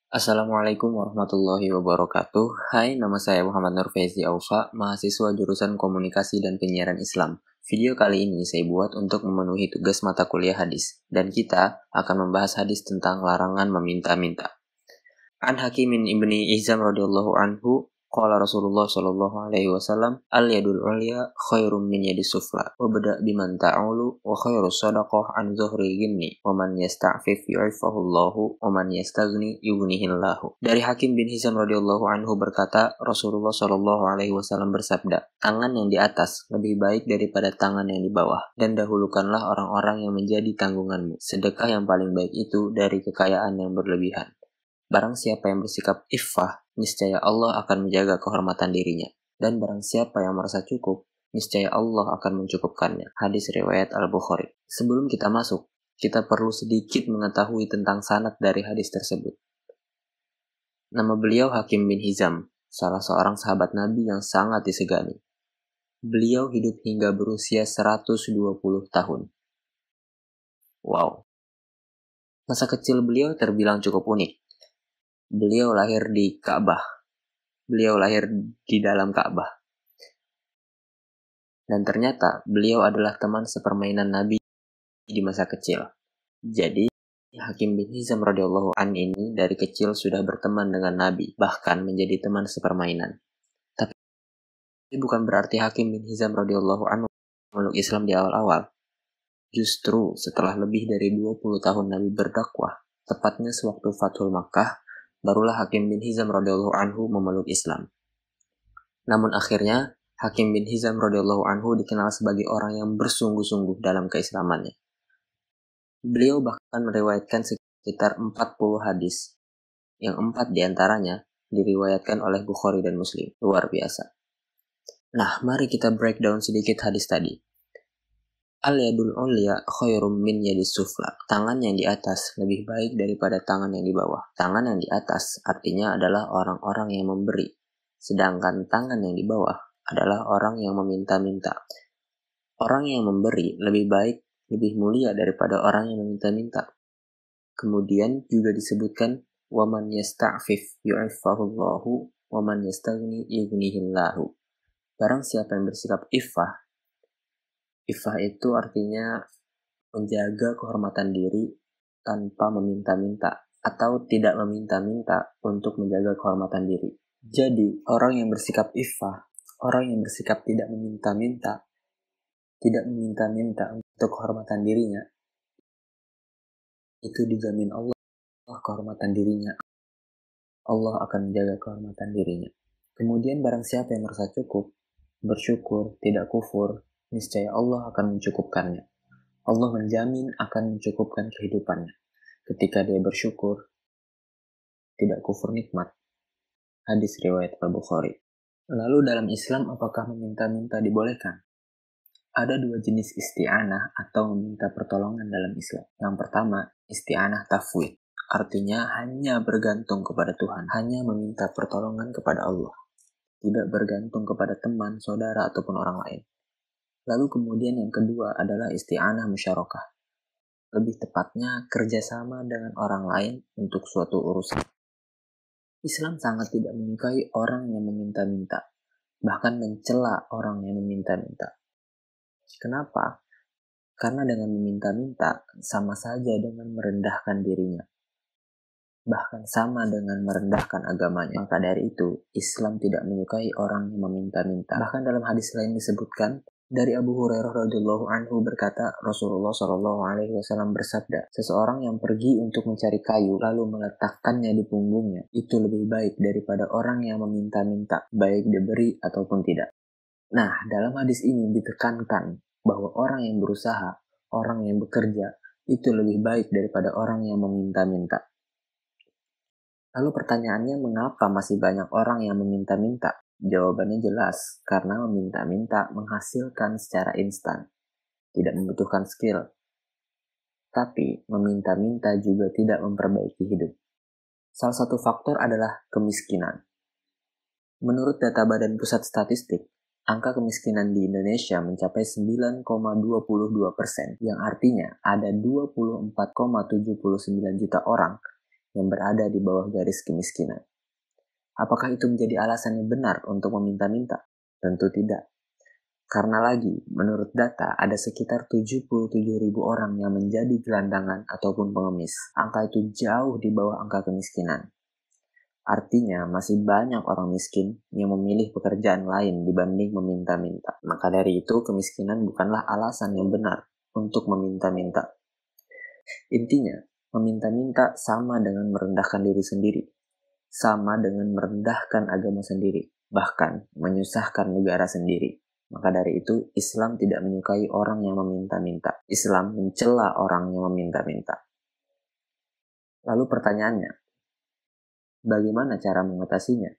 Assalamualaikum warahmatullahi wabarakatuh. Hai, nama saya Muhammad Nur Faizi Aufa, mahasiswa jurusan Komunikasi dan Penyiaran Islam. Video kali ini saya buat untuk memenuhi tugas mata kuliah hadis, dan kita akan membahas hadis tentang larangan meminta-minta. An Hakimin ibni Hizam radhiyallahu anhu, qala Rasulullah sallallahu alaihi wasallam, al yadul ulya khairum min yadis sufla, wa bada biman ta'ulu wa khairus sadaqah an zuhri ginni, wa man yasta'fif yu'ifahullahu, wa man yastaghni yughnihillahu. Dari Hakim bin Hizam radhiyallahu anhu berkata, Rasulullah sallallahu alaihi wasallam bersabda, tangan yang di atas lebih baik daripada tangan yang di bawah, dan dahulukanlah orang-orang yang menjadi tanggunganmu. Sedekah yang paling baik itu dari kekayaan yang berlebihan. Barang siapa yang bersikap iffah, niscaya Allah akan menjaga kehormatan dirinya. Dan barang siapa yang merasa cukup, niscaya Allah akan mencukupkannya. Hadis riwayat Al-Bukhari. Sebelum kita masuk, kita perlu sedikit mengetahui tentang sanad dari hadis tersebut. Nama beliau Hakim bin Hizam, salah seorang sahabat Nabi yang sangat disegani. Beliau hidup hingga berusia 120 tahun. Wow. Masa kecil beliau terbilang cukup unik. Beliau lahir di Ka'bah. Beliau lahir di dalam Ka'bah. Dan ternyata beliau adalah teman sepermainan Nabi di masa kecil. Jadi, Hakim bin Hizam radhiyallahu an ini dari kecil sudah berteman dengan Nabi, bahkan menjadi teman sepermainan. Tapi bukan berarti Hakim bin Hizam radhiyallahu an memeluk Islam di awal-awal. Justru setelah lebih dari 20 tahun Nabi berdakwah, tepatnya sewaktu Fathul Makkah, barulah Hakim bin Hizam radhiyallahu anhu memeluk Islam. Namun akhirnya Hakim bin Hizam radhiyallahu anhu dikenal sebagai orang yang bersungguh-sungguh dalam keislamannya. Beliau bahkan meriwayatkan sekitar 40 hadis, yang 4 diantaranya diriwayatkan oleh Bukhari dan Muslim. Luar biasa. Nah, mari kita breakdown sedikit hadis tadi. Al-yadul ulya khairum min yadis sufla. Tangan yang di atas lebih baik daripada tangan yang di bawah. Tangan yang di atas artinya adalah orang-orang yang memberi. Sedangkan tangan yang di bawah adalah orang yang meminta-minta. Orang yang memberi lebih baik, lebih mulia daripada orang yang meminta-minta. Kemudian juga disebutkan waman yasta'fif yu'ifahullahu waman yastaghni yughnihillahu. Barang siapa yang bersikap iffah itu artinya menjaga kehormatan diri tanpa meminta-minta atau tidak meminta-minta untuk menjaga kehormatan diri. Jadi, orang yang bersikap iffah, orang yang bersikap tidak meminta-minta untuk kehormatan dirinya, itu dijamin Allah kehormatan dirinya. Allah akan menjaga kehormatan dirinya. Kemudian barang siapa yang merasa cukup, bersyukur, tidak kufur, niscaya Allah akan mencukupkannya. Allah menjamin akan mencukupkan kehidupannya. Ketika dia bersyukur, tidak kufur nikmat. Hadis riwayat Al-Bukhari. Lalu dalam Islam apakah meminta-minta dibolehkan? Ada 2 jenis isti'anah atau meminta pertolongan dalam Islam. Yang pertama, isti'anah tafwid. Artinya hanya bergantung kepada Tuhan, hanya meminta pertolongan kepada Allah. Tidak bergantung kepada teman, saudara, ataupun orang lain. Lalu kemudian yang kedua adalah isti'anah musyarakah. Lebih tepatnya kerjasama dengan orang lain untuk suatu urusan. Islam sangat tidak menyukai orang yang meminta-minta, bahkan mencela orang yang meminta-minta. Kenapa? Karena dengan meminta-minta sama saja dengan merendahkan dirinya. Bahkan sama dengan merendahkan agamanya. Maka dari itu, Islam tidak menyukai orang yang meminta-minta. Bahkan dalam hadis lain disebutkan, dari Abu Hurairah radhiyallahu anhu berkata, Rasulullah shallallahu alaihi wasallam bersabda, seseorang yang pergi untuk mencari kayu lalu meletakkannya di punggungnya, itu lebih baik daripada orang yang meminta-minta, baik diberi ataupun tidak. Nah, dalam hadis ini ditekankan bahwa orang yang berusaha, orang yang bekerja, itu lebih baik daripada orang yang meminta-minta. Lalu pertanyaannya, mengapa masih banyak orang yang meminta-minta? Jawabannya jelas, karena meminta-minta menghasilkan secara instan, tidak membutuhkan skill. Tapi meminta-minta juga tidak memperbaiki hidup. Salah satu faktor adalah kemiskinan. Menurut data Badan Pusat Statistik, angka kemiskinan di Indonesia mencapai 9,22%, yang artinya ada 24,79 juta orang yang berada di bawah garis kemiskinan. Apakah itu menjadi alasan yang benar untuk meminta-minta? Tentu tidak. Karena lagi, menurut data, ada sekitar 77.000 orang yang menjadi gelandangan ataupun pengemis. Angka itu jauh di bawah angka kemiskinan. Artinya, masih banyak orang miskin yang memilih pekerjaan lain dibanding meminta-minta. Maka dari itu, kemiskinan bukanlah alasan yang benar untuk meminta-minta. Intinya, meminta-minta sama dengan merendahkan diri sendiri, sama dengan merendahkan agama sendiri, bahkan menyusahkan negara sendiri. Maka dari itu, Islam tidak menyukai orang yang meminta-minta. Islam mencela orang yang meminta-minta. Lalu pertanyaannya, bagaimana cara mengatasinya?